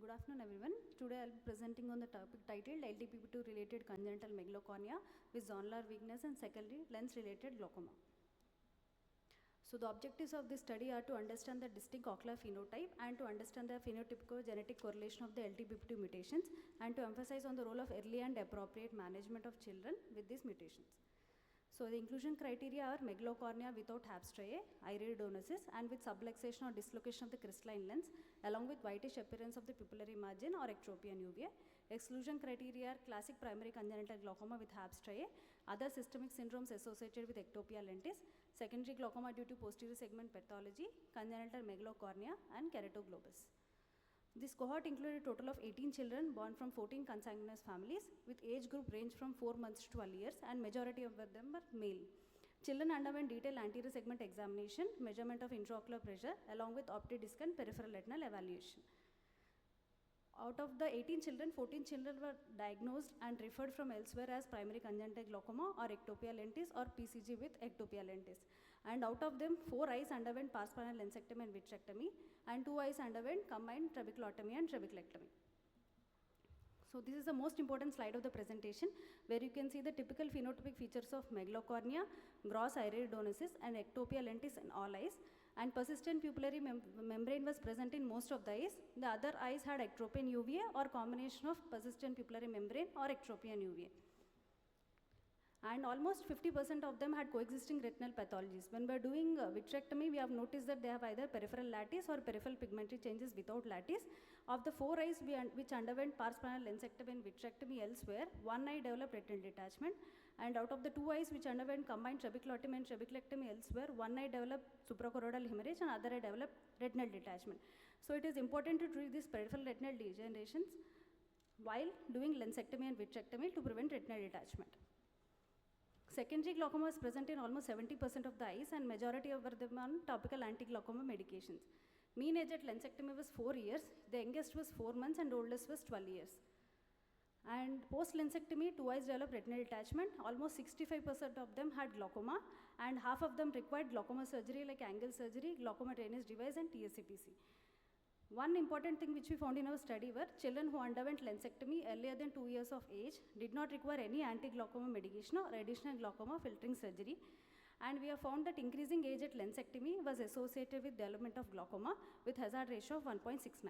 Good afternoon, everyone. Today I'll be presenting on the topic titled Ltbp2 related congenital megalocornea with zonular weakness and secondary lens related glaucoma. So the objectives of this study are to understand the distinct ocular phenotype and to understand the phenotypic genetic correlation of the Ltbp2 mutations and to emphasize on the role of early and appropriate management of children with these mutations. So the inclusion criteria are megalocornea without striae, iridonosis, and with subluxation or dislocation of the crystalline lens, along with whitish appearance of the pupillary margin or ectropia and uvea. Exclusion criteria are classic primary congenital glaucoma with striae, other systemic syndromes associated with ectopia lentis, secondary glaucoma due to posterior segment pathology, congenital megalocornea, and keratoglobus. This cohort included a total of 18 children born from 14 consanguineous families with age group range from 4 months to 12 years and majority of them were male. Children underwent detailed anterior segment examination, measurement of intraocular pressure along with optic disc and peripheral retinal evaluation. Out of the 18 children, 14 children were diagnosed and referred from elsewhere as primary congenital glaucoma or ectopia lentis or PCG with ectopia lentis. And out of them, 4 eyes underwent pars plana lensectomy and vitrectomy, and 2 eyes underwent combined trabeculotomy and trabeculectomy. So this is the most important slide of the presentation, where you can see the typical phenotypic features of megalocornea, gross iridonosis, and ectopia lentis in all eyes. And persistent pupillary membrane was present in most of the eyes. The other eyes had ectropia and uvea or combination of persistent pupillary membrane or ectropia and uvea. And almost 50% of them had coexisting retinal pathologies. When we are doing vitrectomy, we have noticed that they have either peripheral lattice or peripheral pigmentary changes without lattice. Of the 4 eyes which underwent pars plana lensectomy and vitrectomy elsewhere, 1 eye developed retinal detachment. And out of the 2 eyes which underwent combined trabeculotomy and trabeculectomy elsewhere, 1 eye developed suprachoroidal hemorrhage and other eye developed retinal detachment. So it is important to treat these peripheral retinal degenerations while doing lensectomy and vitrectomy to prevent retinal detachment. Secondary glaucoma is present in almost 70% of the eyes and majority of them on topical anti-glaucoma medications. Mean age at lensectomy was 4 years, the youngest was 4 months and oldest was 12 years. And post lensectomy, 2 eyes developed retinal detachment, almost 65% of them had glaucoma and half of them required glaucoma surgery like angle surgery, glaucoma drainage device and TSCPC. One important thing which we found in our study were children who underwent lensectomy earlier than 2 years of age did not require any anti-glaucoma medication or additional glaucoma filtering surgery. And we have found that increasing age at lensectomy was associated with development of glaucoma with hazard ratio of 1.69.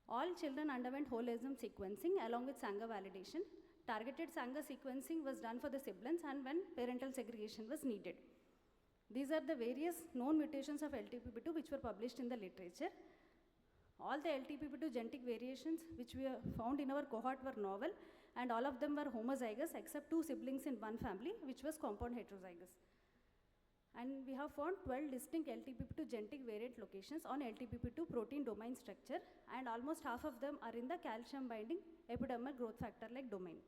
All children underwent whole exome sequencing along with Sanger validation. Targeted Sanger sequencing was done for the siblings and when parental segregation was needed. These are the various known mutations of Ltbp2 which were published in the literature. All the Ltbp2 genetic variations which we have found in our cohort were novel and all of them were homozygous except 2 siblings in one family which was compound heterozygous. And we have found 12 distinct Ltbp2 genetic variant locations on Ltbp2 protein domain structure and almost half of them are in the calcium binding epidermal growth factor like domain.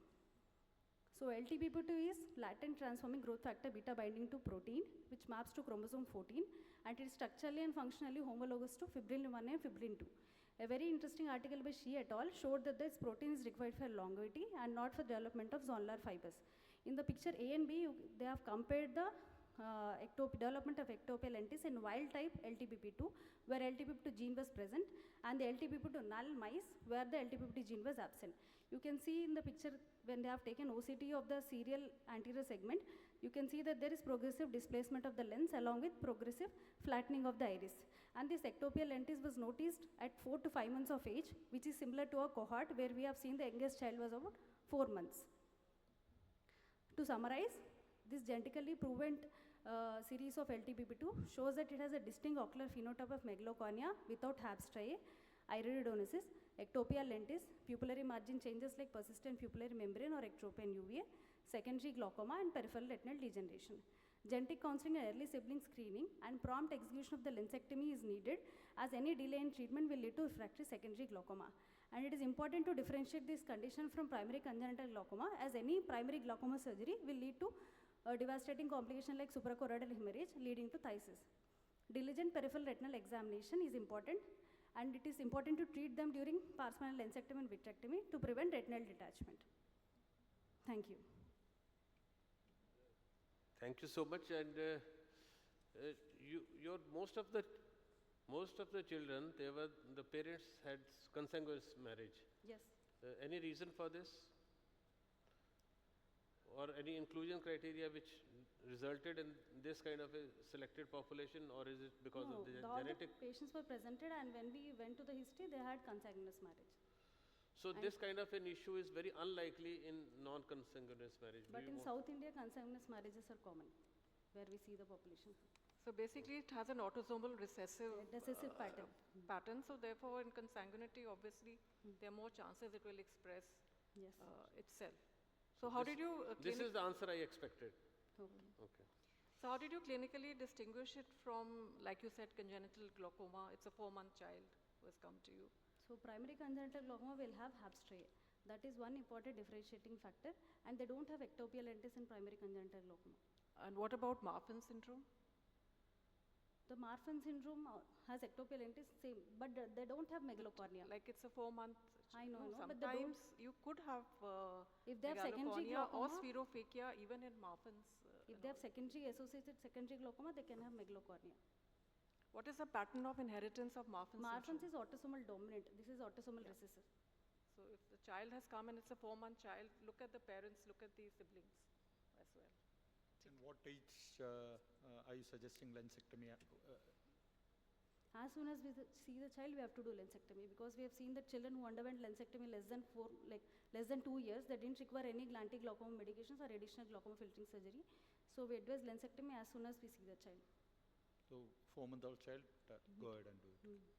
So Ltbp2 is latent transforming growth factor beta binding to protein which maps to chromosome 14 and it is structurally and functionally homologous to fibrin 1 and fibrin 2. A very interesting article by Shi et al. Showed that this protein is required for longevity and not for development of zonular fibers. In the picture A and B, they have compared the development of ectopia lentis in wild type Ltbp2 where Ltbp2 gene was present and the Ltbp2 null mice where the Ltbp2 gene was absent. You can see in the picture when they have taken OCT of the serial anterior segment, you can see that there is progressive displacement of the lens along with progressive flattening of the iris. And this ectopia lentis was noticed at 4 to 5 months of age, which is similar to a cohort where we have seen the youngest child was about 4 months. To summarize, this genetically proven series of Ltbp2 shows that it has a distinct ocular phenotype of megalocornea without striae, iridonosis, ectopia lentis, pupillary margin changes like persistent pupillary membrane or ectropia and uvea, secondary glaucoma and peripheral retinal degeneration. Genetic counseling and early sibling screening and prompt execution of the lensectomy is needed as any delay in treatment will lead to refractory secondary glaucoma. And it is important to differentiate this condition from primary congenital glaucoma as any primary glaucoma surgery will lead to a devastating complication like suprachoroidal hemorrhage leading to phthisis. Diligent peripheral retinal examination is important and it is important to treat them during pars plana lensectomy and vitrectomy to prevent retinal detachment. Thank you. Thank you so much. And most of the most of the children, the parents had consanguineous marriage. Yes. Any reason for this? Or any inclusion criteria which resulted in this kind of a selected population, or is it because No, of the all genetic? the patients were presented, and when we went to the history, they had consanguineous marriage. So this kind of an issue is very unlikely in non-consanguineous marriage. But in South India, consanguineous marriages are common, where we see the population. So basically, it has an autosomal recessive pattern. pattern. So therefore, in consanguinity, obviously, there are more chances it will express Yes. itself. So how did you? This is the answer I expected. Okay. Okay. So how did you clinically distinguish it from, like you said, congenital glaucoma? It's a 4-month child who has come to you. So primary congenital glaucoma will have HAPS trait. That is one important differentiating factor, and they don't have ectopia lentis in primary congenital glaucoma. And what about Marfan syndrome? The Marfan syndrome has ectopia lentis, same, but they don't have megalocornea. Like it's a 4-month. I know, but sometimes you could have if they have secondary megalocornea or glaucoma, spherophakia even in Marfan's. if they have associated secondary glaucoma, they can have megalocornea. What is the pattern of inheritance of Marfan's Marfan's syndrome? is autosomal dominant. This is autosomal recessive. So if the child has come and it's a 4-month child, look at the parents, look at the siblings as well. And what age are you suggesting lensectomy? As soon as we see the child, we have to do lensectomy, because we have seen that children who underwent lensectomy less than 2 years, they didn't require any anti-glaucoma medications or additional glaucoma filtering surgery. So we advise lensectomy as soon as we see the child. So 4-month-old child, go ahead and do it.